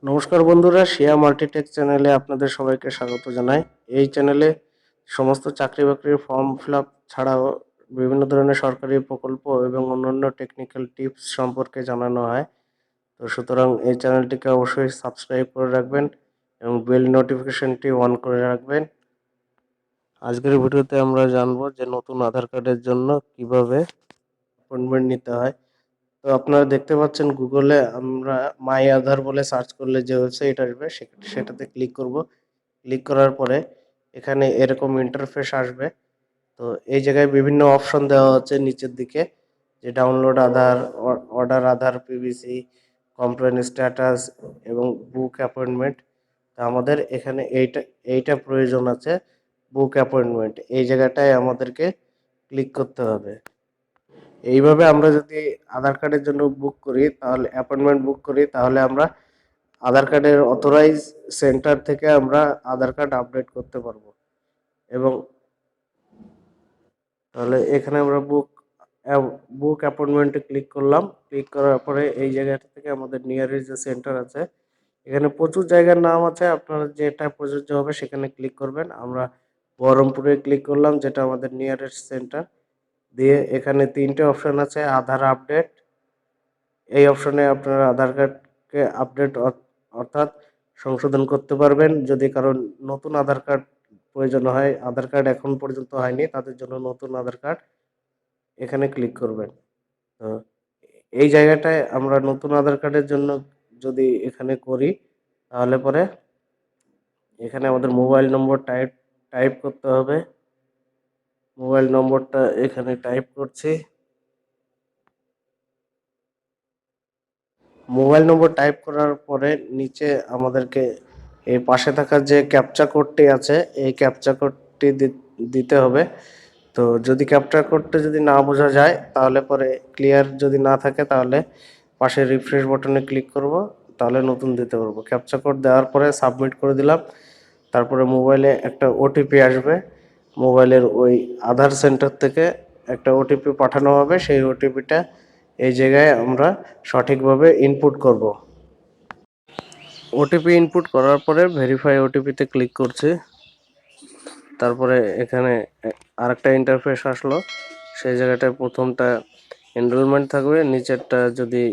নমস্কার বন্ধুরা, শিয়া মাল্টিটেক চ্যানেলে আপনাদের সবাইকে স্বাগত জানাই। এই চ্যানেলে সমস্ত চাকরি বাকরির ফর্ম ফিল আপ ছাড়াও বিভিন্ন ধরনের সরকারি প্রকল্প এবং অন্যান্য টেকনিক্যাল টিপস সম্পর্কে জানানো হয়। তো সুতরাং এই চ্যানেলটিকে অবশ্যই সাবস্ক্রাইব করে রাখবেন এবং বেল নোটিফিকেশনটি অন করে রাখবেন। আজকের ভিডিওতে আমরা জানবো যে নতুন আধার কার্ডের জন্য কিভাবে অ্যাপয়েন্টমেন্ট নিতে হয়। তো আপনারা দেখতে পাচ্ছেন গুগলে আমরা মাই আধার বলে সার্চ করলে যে ওয়েবসাইট আসবে সেটাতে ক্লিক করব। ক্লিক করার পরে এখানে এরকম ইন্টারফেস আসবে। তো এই জায়গায় বিভিন্ন অপশন দেওয়া হচ্ছে নিচের দিকে, যে ডাউনলোড আধার, অর্ডার আধার, পিভিসি, কমপ্লেন স্ট্যাটাস এবং বুক অ্যাপয়েন্টমেন্ট। তা আমাদের এখানে এইটা প্রয়োজন আছে, বুক অ্যাপয়েন্টমেন্ট। এই জায়গাটায় আমাদেরকে ক্লিক করতে হবে। এইভাবে আমরা যদি আধার কার্ডের জন্য বুক করি, তাহলে অ্যাপয়েন্টমেন্ট বুক করি, তাহলে আমরা আধার কার্ডের অথরাইজ সেন্টার থেকে আমরা আধার কার্ড আপডেট করতে পারবো। এবং তাহলে এখানে আমরা বুক অ্যাপয়েন্টমেন্টে ক্লিক করলাম। ক্লিক করার পরে এই জায়গাটা থেকে আমাদের নিয়ারেস্ট যে সেন্টার আছে, এখানে প্রচুর জায়গার নাম আছে, আপনারা যেটা প্রযোজ্য হবে সেখানে ক্লিক করবেন। আমরা বহরমপুরে ক্লিক করলাম, যেটা আমাদের নিয়ারেস্ট সেন্টার। দিয়ে এখানে তিনটে অপশন আছে, আধার আপডেট। এই অপশনে আপনারা আধার কার্ডকে আপডেট অর্থাৎ সংশোধন করতে পারবেন। যদি কারণ নতুন আধার কার্ড প্রয়োজন হয়, আধার কার্ড এখন পর্যন্ত হয়নি, তাদের জন্য নতুন আধার কার্ড এখানে ক্লিক করবেন। তো এই জায়গাটায় আমরা নতুন আধার কার্ডের জন্য যদি এখানে করি, তাহলে পরে এখানে আমাদের মোবাইল নম্বর টাইপ করতে হবে। মোবাইল নম্বরটা এখানে টাইপ করছি। মোবাইল নম্বর টাইপ করার পরে নিচে আমাদেরকে এই পাশে থাকা যে ক্যাপচা কোডটি আছে, এই ক্যাপচা কোডটি দিতে হবে। তো যদি ক্যাপচা কোডটা যদি না বোঝা যায়, তাহলে পরে ক্লিয়ার যদি না থাকে, তাহলে পাশে রিফ্রেশ বাটনে ক্লিক করব, তাহলে নতুন দিতে পারবো। ক্যাপচা কোড দেওয়ার পরে সাবমিট করে দিলাম। তারপরে মোবাইলে একটা ওটিপি আসবে। মোবাইলের ওই আধার সেন্টার থেকে একটা ওটিপি পাঠানো হবে। সেই ওটিপিটা এই জায়গায় আমরা সঠিকভাবে ইনপুট করব। ওটিপি ইনপুট করার পরে ভেরিফাই ওটিপিতে ক্লিক করছি। তারপরে এখানে আরেকটা ইন্টারফেস আসলো। সেই জায়গাটায় প্রথমটা এনরোলমেন্ট থাকবে, নিচেরটা যদি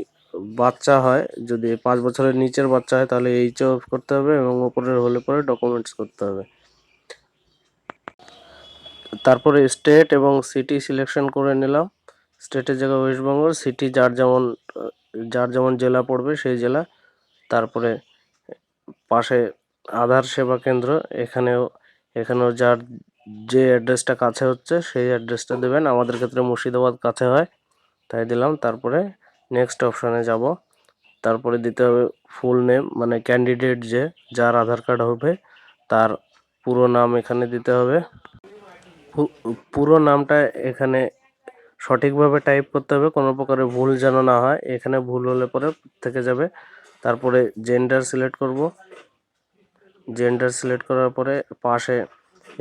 বাচ্চা হয়, যদি 5 বছরের নিচের বাচ্চা হয়, তাহলে এইচও করতে হবে এবং উপরের হলে পরে ডকুমেন্টস করতে হবে। তারপরে স্টেট এবং সিটি সিলেকশন করে নিলাম। স্টেটের জায়গায় ওয়েস্টবেঙ্গল, সিটি যার যেমন জেলা পড়বে সেই জেলা। তারপরে পাশে আধার সেবা কেন্দ্র, এখানেও যার যে অ্যাড্রেসটা কাছে হচ্ছে সেই অ্যাড্রেসটা দেবেন। আমাদের ক্ষেত্রে মুর্শিদাবাদ কাছে হয়, তাই দিলাম। তারপরে নেক্সট অপশানে যাব। তারপরে দিতে হবে ফুল নেম, মানে ক্যান্ডিডেট যার আধার কার্ড হবে তার পুরো নাম এখানে দিতে হবে। পুরো নামটা এখানে সঠিকভাবে টাইপ করতে হবে, কোনো প্রকারে ভুল যেন না হয়। এখানে ভুল হলে পরে থেকে যাবে। তারপরে জেন্ডার সিলেক্ট করব। জেন্ডার সিলেক্ট করার পরে পাশে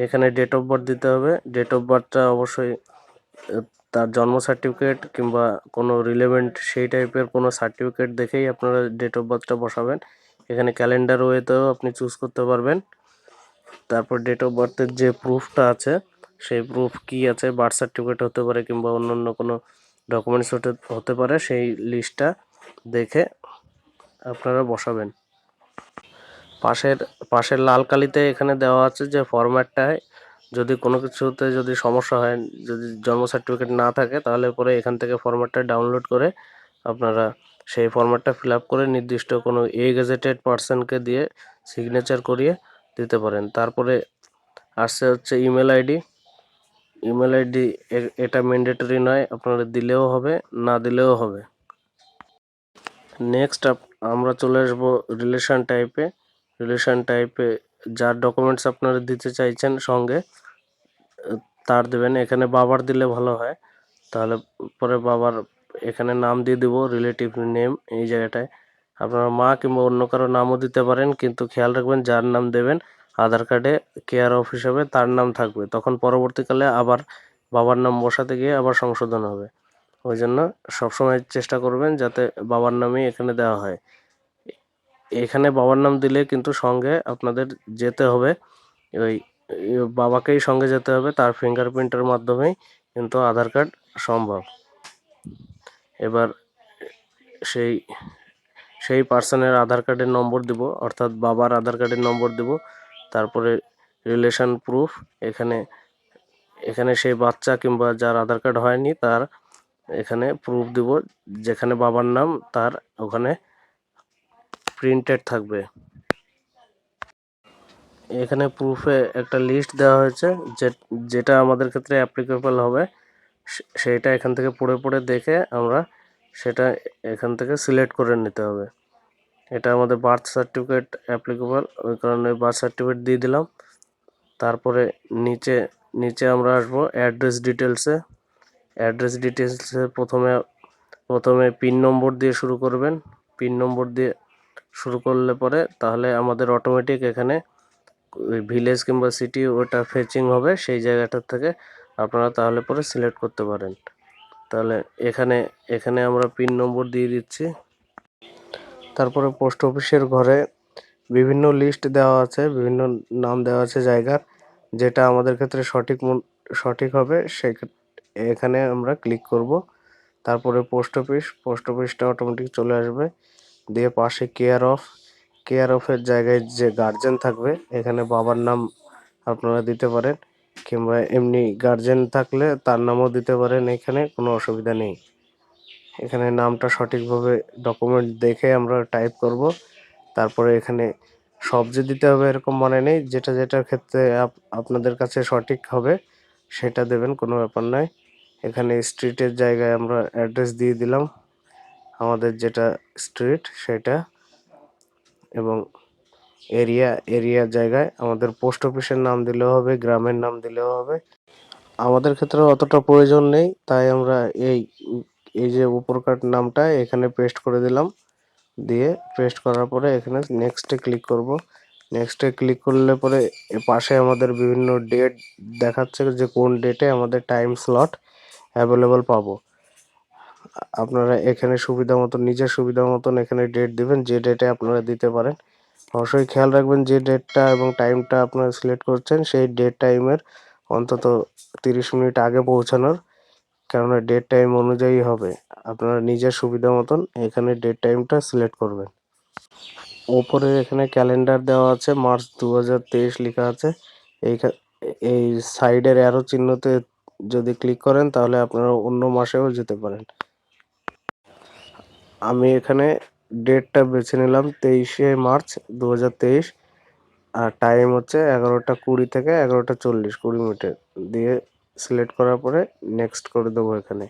এখানে ডেট অফ বার্থ দিতে হবে। ডেট অফ বার্থটা অবশ্যই তার জন্ম সার্টিফিকেট কিংবা কোনো রিলেভেন্ট সেই টাইপের কোনো সার্টিফিকেট দেখেই আপনারা ডেট অফ বার্থটা বসাবেন। এখানে ক্যালেন্ডার ওয়েতেও আপনি চুজ করতে পারবেন। তারপর ডেট অফ বার্থের যে প্রুফটা আছে, সেই প্রুফ কি আছে, বার্থ সার্টিফিকেট হতে পারে কিংবা অন্যান্য কোনো ডকুমেন্টস হতে পারে, সেই লিস্টটা দেখে আপনারা বসাবেন। পাশের পাশের লাল কালিতে এখানে দেওয়া আছে যে ফরম্যাটটায় যদি কোনো কিছুতে যদি সমস্যা হয়, যদি জন্ম সার্টিফিকেট না থাকে, তাহলে পরে এখান থেকে ফরম্যাটটা ডাউনলোড করে আপনারা সেই ফরম্যাটটা ফিল আপ করে নির্দিষ্ট কোনো গেজেটেড পার্সনকে দিয়ে সিগনেচার করিয়ে দিতে পারেন। তারপরে আসছে হচ্ছে ইমেল আইডি। ইমেল আইডি এটা ম্যান্ডেটরি নয়, আপনারা দিলেও হবে, না দিলেও হবে। নেক্সট আমরা চলে আসবো রিলেশন টাইপে যার ডকুমেন্টস আপনারা দিতে চাইছেন সঙ্গে তার দেবেন। এখানে বাবার দিলে ভালো হয়, তাহলে পরে বাবার এখানে নাম দিয়ে দেবো, রিলেটিভ নেম। এই জায়গাটায় আপনারা মা কিংবা অন্য কারো নামও দিতে পারেন, কিন্তু খেয়াল রাখবেন যার নাম দেবেন আধার কার্ডে কেয়ার অফ হিসাবে তার নাম থাকবে। তখন পরবর্তীকালে আবার বাবার নাম বসাতে গিয়ে আবার সংশোধন হবে। ওই জন্য সবসময় চেষ্টা করবেন যাতে বাবার নামেই এখানে দেওয়া হয়। এখানে বাবার নাম দিলে কিন্তু সঙ্গে আপনাদের যেতে হবে, ওই বাবাকেই সঙ্গে যেতে হবে, তার ফিঙ্গারপ্রিন্টের মাধ্যমেই কিন্তু আধার কার্ড সম্ভব। এবার সেই সেই পার্সনের আধার কার্ডের নম্বর দিব, অর্থাৎ বাবার আধার কার্ডের নম্বর দিব, তারপরে রিলেশন প্রুফ, এখানে এখানে সেই বাচ্চা কিংবা যার আধার কার্ড হয়নি তার এখানে প্রুফ দিব, যেখানে বাবার নাম তার ওখানে প্রিন্টেড থাকবে। এখানে প্রুফে একটা লিস্ট দেওয়া হয়েছে, যেটা আমাদের ক্ষেত্রে অ্যাপ্লিকেবল হবে সেইটা এখান থেকে পড়ে পড়ে দেখে আমরা সেটা এখান থেকে সিলেক্ট করে নিতে হবে। এটা আমাদের বার্থ সার্টিফিকেট অ্যাপ্লিকেবল, ওই কারণে বার্থ সার্টিফিকেট দিয়ে দিলাম। তারপরে নিচে নিচে আমরা আসবো অ্যাড্রেস ডিটেলসে। অ্যাড্রেস ডিটেলসে প্রথমে পিন নম্বর দিয়ে শুরু করবেন। পিন নম্বর দিয়ে শুরু করলে পরে তাহলে আমাদের অটোমেটিক এখানে ভিলেজ কিংবা সিটি ওটা ফেচিং হবে, সেই জায়গাটার থেকে আপনারা তাহলে পরে সিলেক্ট করতে পারেন। তাহলে এখানে এখানে আমরা পিন নম্বর দিয়ে দিচ্ছি। তারপরে পোস্ট অফিসের ঘরে বিভিন্ন লিস্ট দেওয়া আছে, বিভিন্ন নাম দেওয়া আছে জায়গার, যেটা আমাদের ক্ষেত্রে সঠিক হবে সেই এখানে আমরা ক্লিক করব। তারপরে পোস্ট অফিসটা অটোমেটিক চলে আসবে। দিয়ে পাশে কেয়ার অফের জায়গায় যে গার্জেন থাকবে এখানে বাবার নাম আপনারা দিতে পারেন, কিংবা এমনি গার্জেন থাকলে তার নামও দিতে পারেন, এখানে কোনো অসুবিধা নেই। এখানে নামটা সঠিকভাবে ডকুমেন্ট দেখে আমরা টাইপ করব। তারপরে এখানে সব যে দিতে হবে এরকম মানে নেই, যেটার ক্ষেত্রে আপনাদের কাছে সঠিক হবে সেটা দেবেন, কোনো ব্যাপার নয়। এখানে স্ট্রিটের জায়গায় আমরা অ্যাড্রেস দিয়ে দিলাম, আমাদের যেটা স্ট্রিট সেটা, এবং এরিয়ার জায়গায় আমাদের পোস্ট অফিসের নাম দিলেও হবে, গ্রামের নাম দিলেও হবে। আমাদের ক্ষেত্রে অতটা প্রয়োজন নেই, তাই আমরা এই এই যে উপরকার নামটা এখানে পেস্ট করে দিলাম। দিয়ে পেস্ট করার পরে এখানে নেক্সটে ক্লিক করব। নেক্সটে ক্লিক করলে পরে পাশে আমাদের বিভিন্ন ডেট দেখাচ্ছে, যে কোন ডেটে আমাদের টাইম স্লট অ্যাভেলেবল পাবো। আপনারা এখানে নিজের সুবিধা মতন এখানে ডেট দিবেন, যে ডেটে আপনারা দিতে পারেন। অবশ্যই খেয়াল রাখবেন যে ডেটটা এবং টাইমটা আপনারা সিলেক্ট করছেন সেই ডেট টাইমের অন্তত 30 মিনিট আগে পৌঁছানোর, কেননা ডেট টাইম অনুযায়ী হবে। আপনারা নিজের সুবিধা মতন এখানে ডেট টাইমটা সিলেক্ট করবেন। ওপরে এখানে ক্যালেন্ডার দেওয়া আছে, মার্চ 2023 লেখা আছে। এই সাইডের অ্যারো চিহ্নতে যদি ক্লিক করেন তাহলে আপনারা অন্য মাসেও যেতে পারেন। আমি এখানে ডেটটা বেছে নিলাম 23শে মার্চ 2023, আর টাইম হচ্ছে 11টা 20 থেকে 11টা 40, 20 মিনিটে। দিয়ে সিলেক্ট করার পরে নেক্সট করে দেবো। এখানে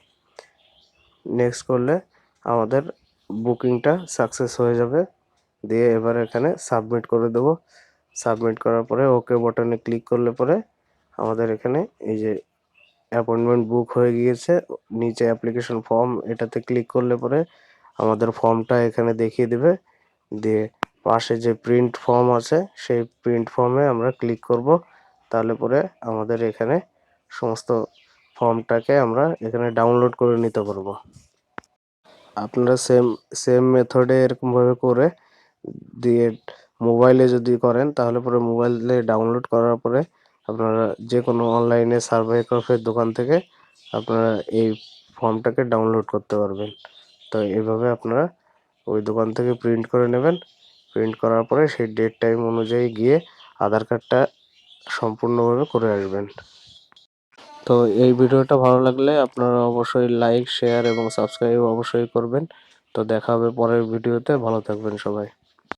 নেক্সট করলে আমাদের বুকিংটা সাকসেস হয়ে যাবে। দিয়ে এবার এখানে সাবমিট করে দেবো। সাবমিট করার পরে ওকে বাটনে ক্লিক করলে পরে আমাদের এখানে এই যে অ্যাপয়েন্টমেন্ট বুক হয়ে গিয়েছে। নিচে অ্যাপ্লিকেশন ফর্ম এটাতে ক্লিক করলে পরে আমাদের ফর্মটা এখানে দেখিয়ে দেবে। দিয়ে পাশে যে প্রিন্ট ফর্ম আছে সেই প্রিন্ট ফর্মে আমরা ক্লিক করব। তাহলে পরে আমাদের এখানে সমস্ত ফর্মটাকে আমরা এখানে ডাউনলোড করে নিতে পারবো। আপনারা সেম সেম মেথডে এরকমভাবে করে দিয়ে মোবাইলে যদি করেন তাহলে পরে মোবাইলে ডাউনলোড করার পরে আপনারা যে কোনো অনলাইনে সার্ভে ক্যাফের দোকান থেকে আপনারা এই ফর্মটাকে ডাউনলোড করতে পারবেন। তো এইভাবে আপনারা ওই দোকান থেকে প্রিন্ট করে নেবেন। প্রিন্ট করার পরে সেই ডেট টাইম অনুযায়ী গিয়ে আধার কার্ডটা সম্পূর্ণভাবে করে আসবেন। তো এই ভিডিওটা ভালো লাগলে আপনারা অবশ্যই লাইক, শেয়ার এবং সাবস্ক্রাইব অবশ্যই করবেন। তো দেখা হবে পরের ভিডিওতে। ভালো থাকবেন সবাই।